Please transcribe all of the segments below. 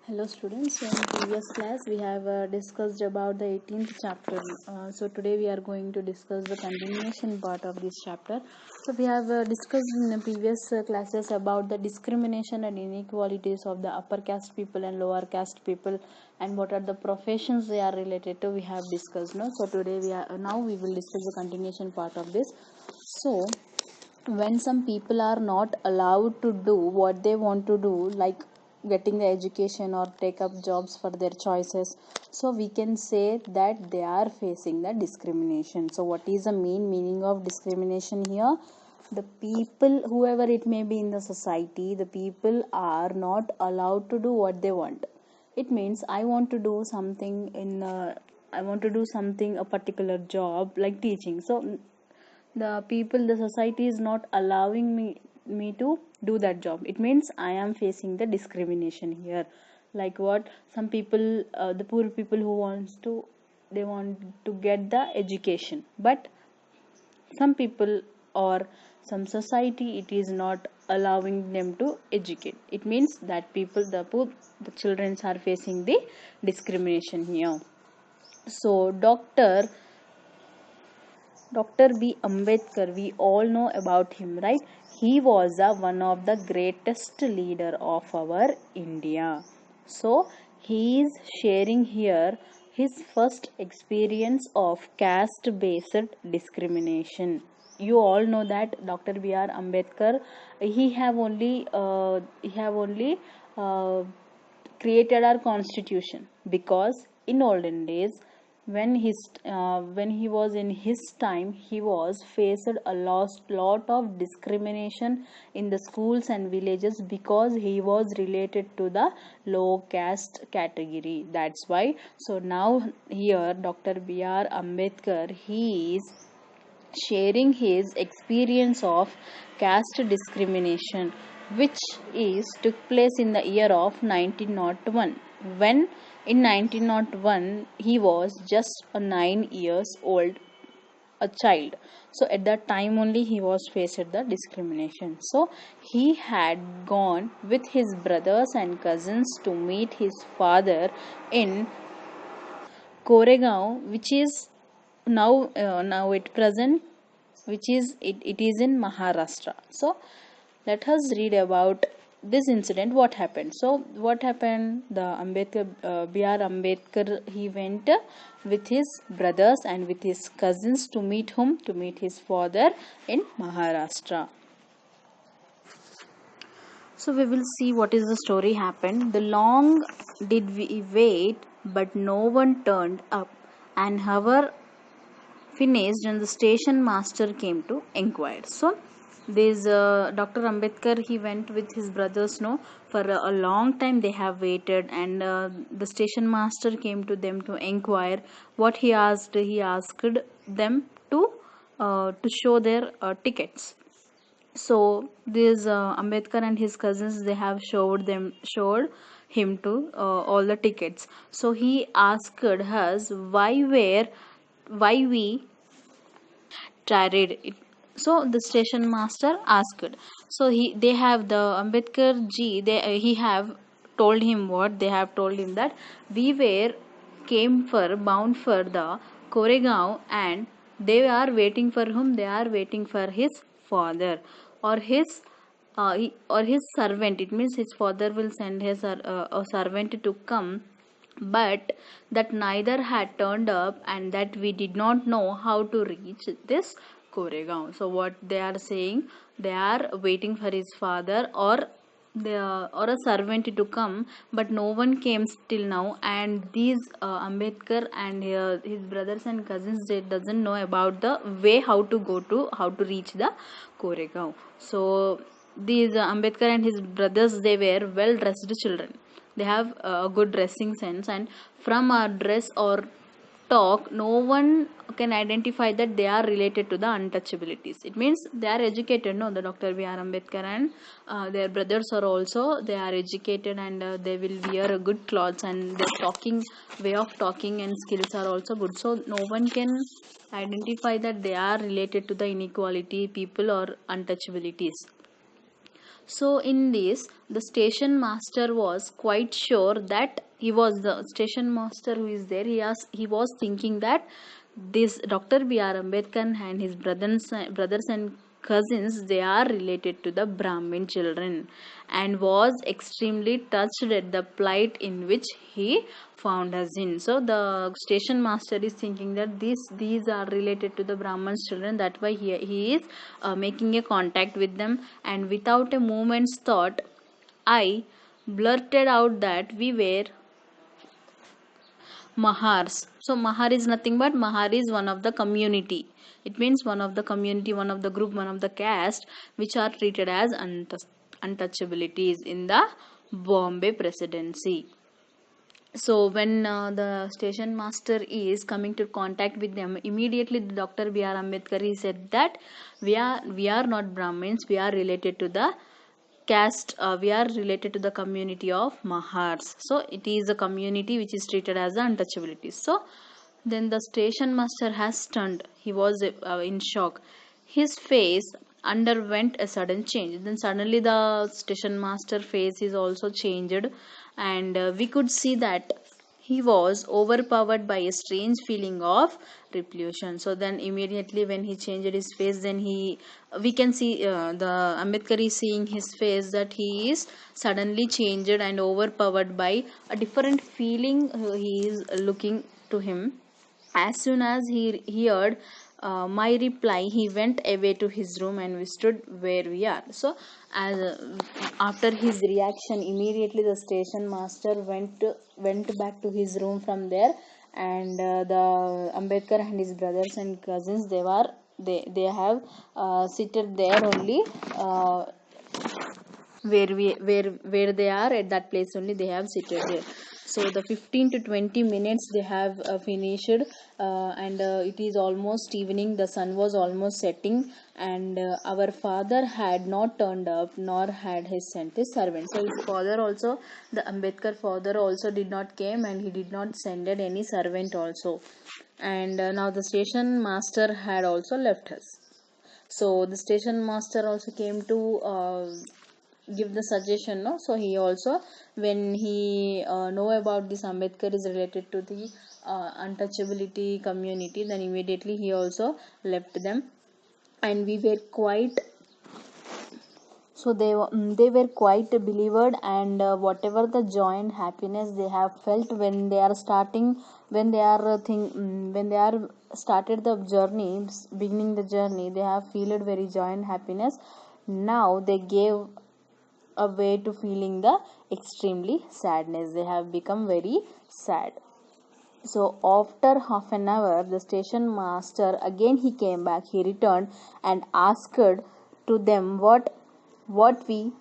Hello students, so in previous class we have discussed about the 18th chapter. So today we are going to discuss the continuation part of this chapter. So we have discussed in the previous classes about the discrimination and inequalities of the upper caste people and lower caste people, and what are the professions they are related to. We have discussed. No? So today now we will discuss the continuation part of this. So when some people are not allowed to do what they want to do, like getting the education or take up jobs for their choices, so we can say that they are facing the discrimination. So what is the main meaning of discrimination here? The people, whoever it may be in the society, the people are not allowed to do what they want. It means I want to do something I want to do something, a particular job like teaching. So the society is not allowing me to do that job. It means I am facing the discrimination here. Like what? Some people, the poor people who wants to, they want to get the education, but some people or some society, it is not allowing them to educate. It means that people, the poor, the children are facing the discrimination here. So Dr. B. Ambedkar, we all know about him, right? He was one of the greatest leader of our India. So he is sharing here his first experience of caste-based discrimination. You all know that Dr. B.R. Ambedkar, he have only created our constitution, because in olden days, when he was in his time, he was faced a lot of discrimination in the schools and villages, because he was related to the low caste category. That's why. So now here Dr. B.R. Ambedkar, he is sharing his experience of caste discrimination, which is took place in the year of 1901, when in 1901 he was just a 9 years old, a child. So at that time only he was faced the discrimination. So he had gone with his brothers and cousins to meet his father in Koregaon, which is now at present, it is in Maharashtra. So let us read about this incident. What happened? So what happened? The Ambedkar, B.R. Ambedkar, he went with his brothers and with his cousins to meet whom? To meet his father in Maharashtra. So we will see what is the story happened. The long did we wait, but no one turned up, and our finished and the station master came to inquire. So this Dr. Ambedkar, he went with his brothers, no, for a long time they have waited, and the station master came to them to inquire. What he asked them to show their tickets. So this Ambedkar and his cousins, they have showed him to all the tickets. So he asked us why we tried it. So the station master asked. So they have the Ambedkar ji, he have told him, what they have told him, that we were came for bound for the Koregaon, and they are waiting for whom? They are waiting for his father, or his servant. It means his father will send his a servant to come, but that neither had turned up, and that we did not know how to reach this Koregaon. So what they are saying, they are waiting for his father, or a servant to come, but no one came till now. And these Ambedkar and his brothers and cousins, they doesn't know about the way, how to reach the Koregaon. So these Ambedkar and his brothers, they were well dressed children. They have a good dressing sense, and from our dress or talk, no one can identify that they are related to the untouchabilities. It means they are educated, no, the Dr. B.R. Ambedkar and their brothers are also, they are educated, and they will wear good clothes, and their talking, way of talking and skills are also good. So no one can identify that they are related to the inequality people or untouchabilities. So in this, the station master was quite sure that he was the station master who is there. He was thinking that this Dr. B.R. Ambedkar and his brothers and cousins, they are related to the Brahmin children, and was extremely touched at the plight in which he found us in. So the station master is thinking that these are related to the Brahman's children. That why he is making a contact with them, and without a moment's thought, I blurted out that we were Mahars. So Mahar is nothing but Mahar is one of the community. It means one of the community, one of the group, one of the caste which are treated as untouchabilities in the Bombay Presidency. So when the station master is coming to contact with them, immediately the Dr. B.R. Ambedkar he said that we are not Brahmins, we are related to the caste, we are related to the community of Mahars. So it is a community which is treated as the untouchability. So then the station master has stunned. He was in shock. His face underwent a sudden change. Then suddenly the station master face is also changed, and we could see that he was overpowered by a strange feeling of repulsion. So then immediately when he changed his face, then we can see the Ambedkar is seeing his face that he is suddenly changed and overpowered by a different feeling. He is looking to him. As soon as he heard my reply, he went away to his room, and we stood where we are. So as after his reaction, immediately the station master went back to his room from there, and the Ambedkar and his brothers and cousins, they have seated there only, where they are at that place only, they have seated there. So the 15 to 20 minutes they have finished, and it is almost evening, the sun was almost setting, and our father had not turned up, nor had he sent his servant. So his father also, the Ambedkar father also did not came, and he did not send any servant also. And now the station master had also left us. So the station master also came to give the suggestion, no? So he also, when he know about this Ambedkar is related to the untouchability community, then immediately he also left them, and we were quite, so they were quite believed, and whatever the joy and happiness they have felt when they are starting, when they are started the journey, beginning the journey, they have felt very joy and happiness. Now they gave a way to feeling the extremely sadness. They have become very sad. So after half an hour, the station master again he came back. He returned and asked to them what we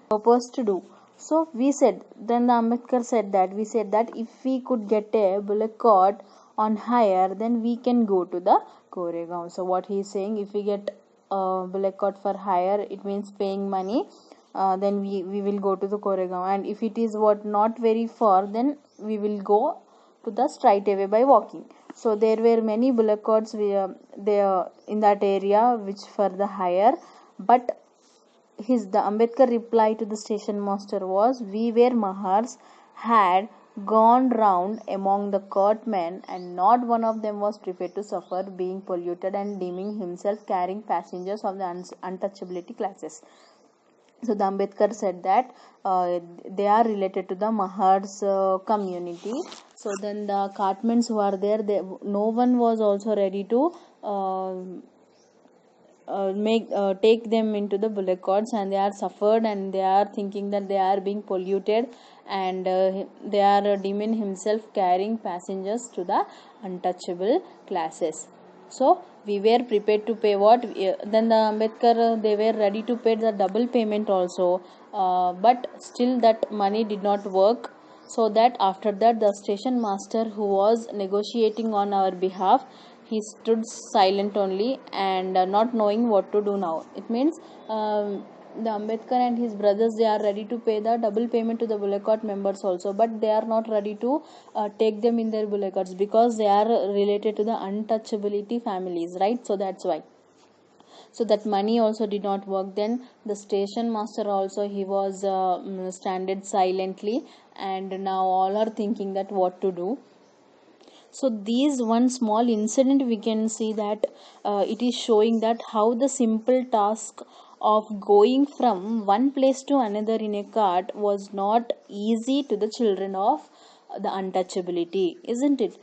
proposed to do. So we said, then the Ambedkar said that we said that if we could get a bullock cart on hire, then we can go to the Koregaon. So what he is saying, if we get a bullock cart for hire, it means paying money, then we will go to the Koregaon, and if it is what not very far, then we will go to the straight away by walking. So there were many bullock carts there in that area which for the hire, but the Ambedkar reply to the station master was, we were Mahars, had gone round among the cartmen, and not one of them was prepared to suffer being polluted and deeming himself carrying passengers of the untouchability classes. So the Ambedkar said that they are related to the Mahars community. So then the cartmen who are there, no one was also ready to take them into the bullock carts, and they are suffered, and they are thinking that they are being polluted, and they are demon himself carrying passengers to the untouchable classes. So we were prepared to pay what, then the Ambedkar they were ready to pay the double payment also, but still that money did not work. So that after that, the station master who was negotiating on our behalf, he stood silent only, and not knowing what to do now. It means the Ambedkar and his brothers, they are ready to pay the double payment to the bullock cart members also, but they are not ready to take them in their bullock carts, because they are related to the untouchability families, right? So that's why. So that money also did not work. Then the station master also, he was standed silently, and now all are thinking that what to do. So these one small incident, we can see that it is showing that how the simple task of going from one place to another in a cart was not easy to the children of the untouchability, isn't it?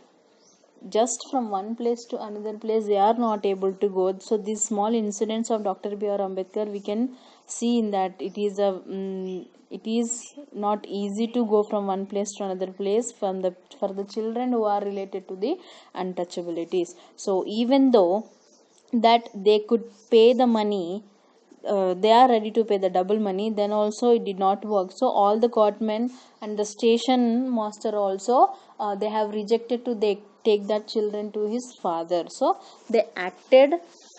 Just from one place to another place they are not able to go. So these small incidents of Dr. B.R. Ambedkar, we can see in that it is not easy to go from one place to another place from the for the children who are related to the untouchabilities. So even though that they could pay the money, they are ready to pay the double money, then also it did not work. So all the courtmen and the station master also, they have rejected to they take that children to his father. So they acted,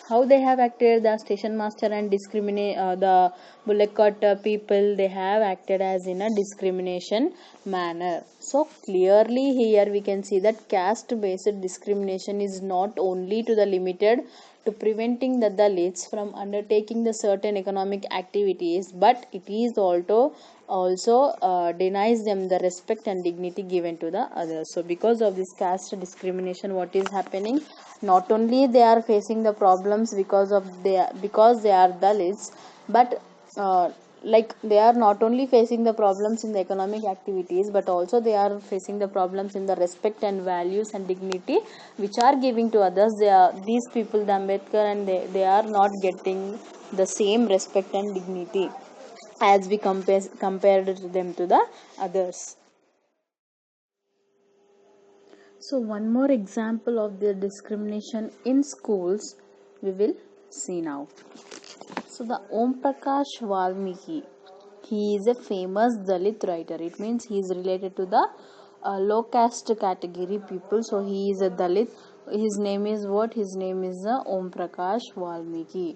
how they have acted, the station master and discriminate the bullock cart people, they have acted as in a discrimination manner. So clearly here we can see that caste based discrimination is not only to the limited to preventing the Dalits from undertaking the certain economic activities, but it is also denies them the respect and dignity given to the others. So because of this caste discrimination, what is happening, not only they are facing the problems because they are Dalits, but like they are not only facing the problems in the economic activities, but also they are facing the problems in the respect and values and dignity which are giving to others. They are, these people, the Ambedkar, and they are not getting the same respect and dignity as we compared to them to the others. So one more example of the discrimination in schools we will see now. So the Om Prakash Valmiki, he is a famous Dalit writer. It means he is related to the low caste category people. So he is a Dalit. His name is what? His name is Om Prakash Valmiki.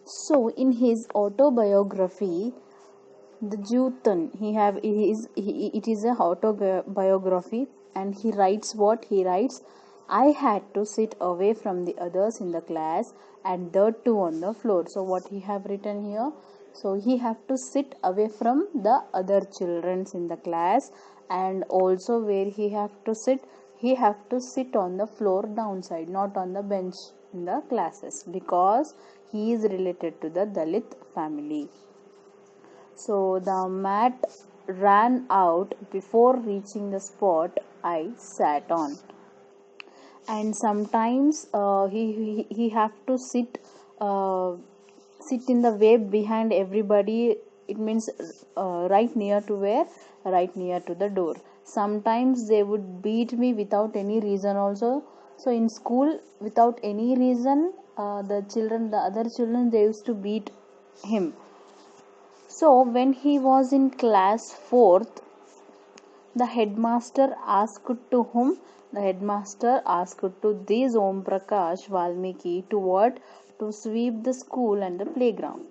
So in his autobiography, the Jutan, it is a autobiography, and he writes what he writes. I had to sit away from the others in the class, and that too on the floor. So what he have written here? So he have to sit away from the other childrens in the class, and also where he have to sit, he have to sit on the floor downside, not on the bench in the classes, because he is related to the Dalit family. So the mat ran out before reaching the spot I sat on, and sometimes he have to uh, sit in the way behind everybody. It means right near to where, right near to the door. Sometimes they would beat me without any reason also. So in school, without any reason, the other children, they used to beat him. So when he was in class 4th, the headmaster asked to whom? The headmaster asked to this Om Prakash Valmiki to what? To sweep the school and the playground.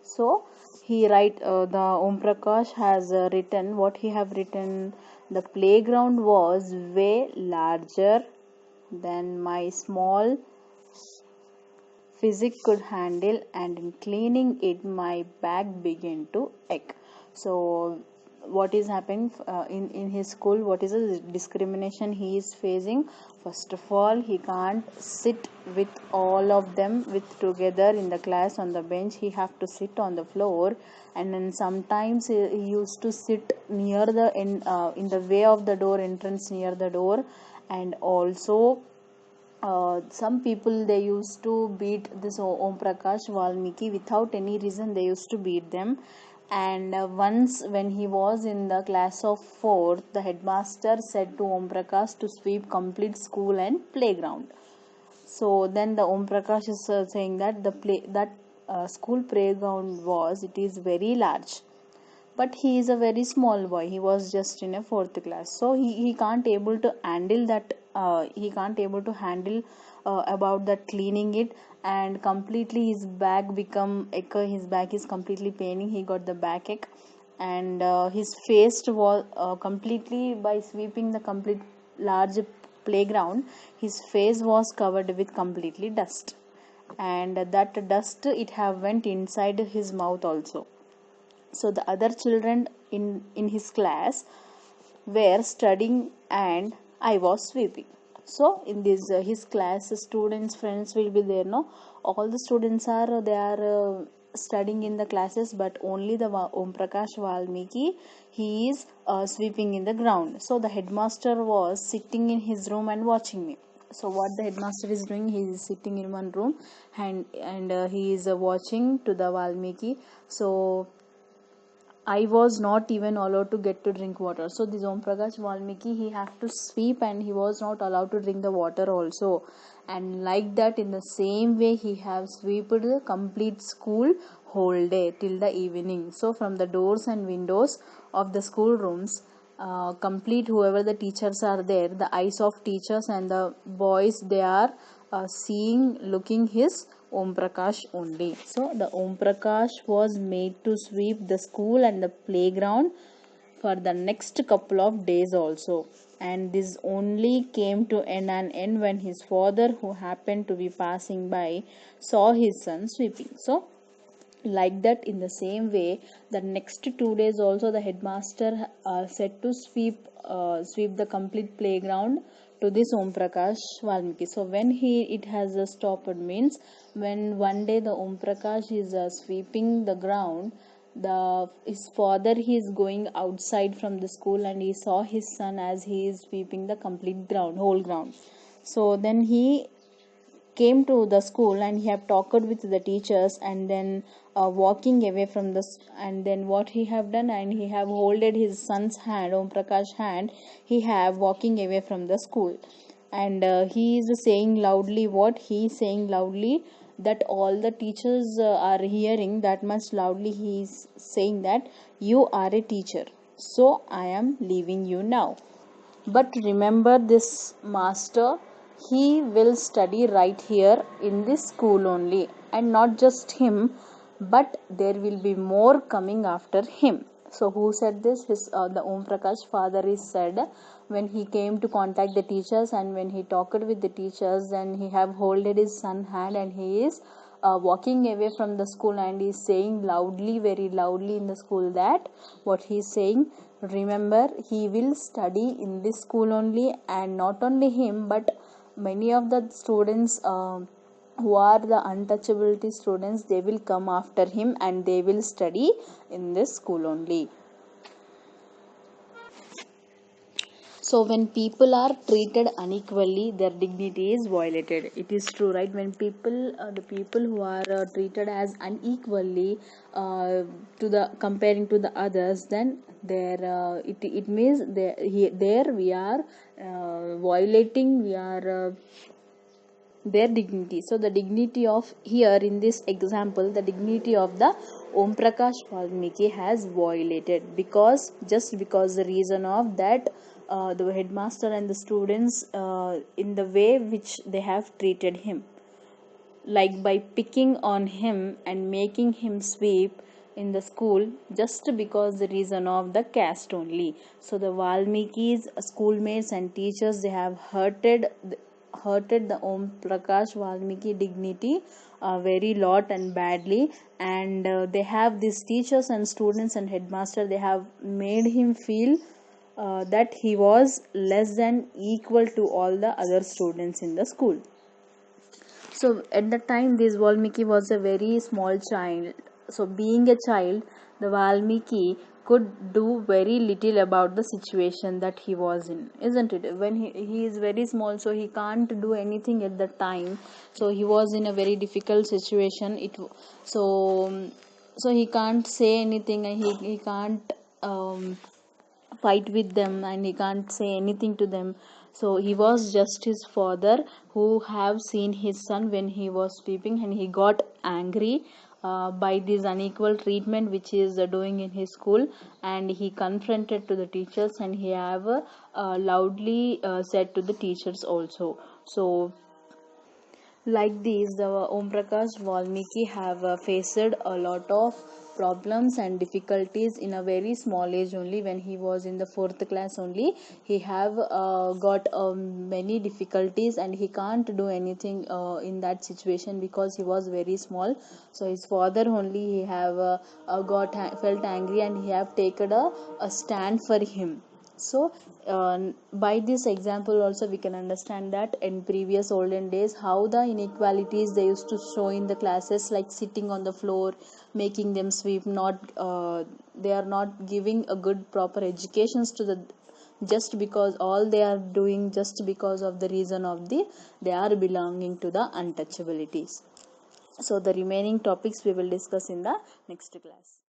So he the Om Prakash has written what he have written. The playground was way larger than my small physic could handle, and in cleaning it my back began to ache. So what is happening in his school? What is the discrimination he is facing? First of all, he can't sit with all of them with together in the class on the bench. He have to sit on the floor, and then sometimes he used to sit near the in the way of the door entrance, near the door. And also some people, they used to beat this Om Prakash Valmiki without any reason. They used to beat them. And once when he was in the class of 4th, the headmaster said to Om Prakash to sweep complete school and playground. So then the Om Prakash is saying that school playground was, it is very large, but he is a very small boy. He was just in a 4th class, so he can't able to handle that. He can't able to handle about that cleaning it, and completely his back become ache. His back is completely paining. He got the backache, and his face was completely by sweeping the complete large playground, his face was covered with completely dust, and that dust it have went inside his mouth also. So the other children in his class were studying and I was sweeping. So in this his class students friends will be there, no, all the students are they are studying in the classes, but only the Om Prakash Valmiki, he is sweeping in the ground. So the headmaster was sitting in his room and watching me. So what the headmaster is doing, he is sitting in one room and he is watching to the Valmiki. So I was not even allowed to get to drink water. So this Om Prakash Valmiki, he have to sweep and he was not allowed to drink the water also. And like that, in the same way, he have swept the complete school whole day till the evening. So from the doors and windows of the school rooms, complete whoever the teachers are there, the eyes of teachers and the boys, they are seeing, looking his Om Prakash only. So the Om Prakash was made to sweep the school and the playground for the next couple of days also. And this only came to an end when his father, who happened to be passing by, saw his son sweeping. So like that, in the same way, the next 2 days also the headmaster said to sweep the complete playground to this Om Prakash Valmiki. So when he it has stopped means, when one day the Om Prakash is sweeping the ground, the his father, he is going outside from the school and he saw his son as he is sweeping the complete ground, whole ground. So then he came to the school and he have talked with the teachers, and then walking away from the and then what he have done, and he have holded his son's hand, Om Prakash hand, he have walking away from the school. And he is saying loudly, what he is saying loudly, that all the teachers are hearing that much loudly. He is saying that you are a teacher, so I am leaving you now, but remember this master, he will study right here in this school only. And not just him, but there will be more coming after him. So who said this? The Om Prakash father is said, when he came to contact the teachers and when he talked with the teachers, and he have holded his son hand and he is walking away from the school, and is saying loudly, very loudly in the school, that what he is saying, remember, he will study in this school only. And not only him, but many of the students who are the untouchability students, they will come after him and they will study in this school only. So when people are treated unequally, their dignity is violated. It is true, right? When people, the people who are treated as unequally to the comparing to the others, then it means there we are violating, we are their dignity. So the dignity of, here in this example, the dignity of the Om Prakash Valmiki has violated, because just because the reason of that the headmaster and the students in the way which they have treated him, like by picking on him and making him sweep in the school, just because the reason of the caste only. So the Valmiki's schoolmates and teachers, they have hurted the Om Prakash Valmiki dignity very lot and badly. And they have these teachers and students and headmaster, they have made him feel that he was less than equal to all the other students in the school. So at the time, this Valmiki was a very small child. So being a child, the Valmiki could do very little about the situation that he was in, isn't it? When he is very small, so he can't do anything at the time. So he was in a very difficult situation. So so he can't say anything, and he can't fight with them, and he can't say anything to them. So he was just his father, who have seen his son when he was sleeping, and he got angry by this unequal treatment which he is doing in his school. And he confronted to the teachers, and he have loudly said to the teachers also. So Like this, the Om Prakash Valmiki have faced a lot of problems and difficulties in a very small age only. When he was in the fourth class only, he have got many difficulties, and he can't do anything in that situation because he was very small. So his father only, he have felt angry, and he have taken a stand for him. So by this example also we can understand that in previous olden days how the inequalities they used to show in the classes, like sitting on the floor, making them sweep, not they are not giving a good proper educations to the, just because all they are doing just because of the reason of the they are belonging to the untouchabilities. So the remaining topics we will discuss in the next class.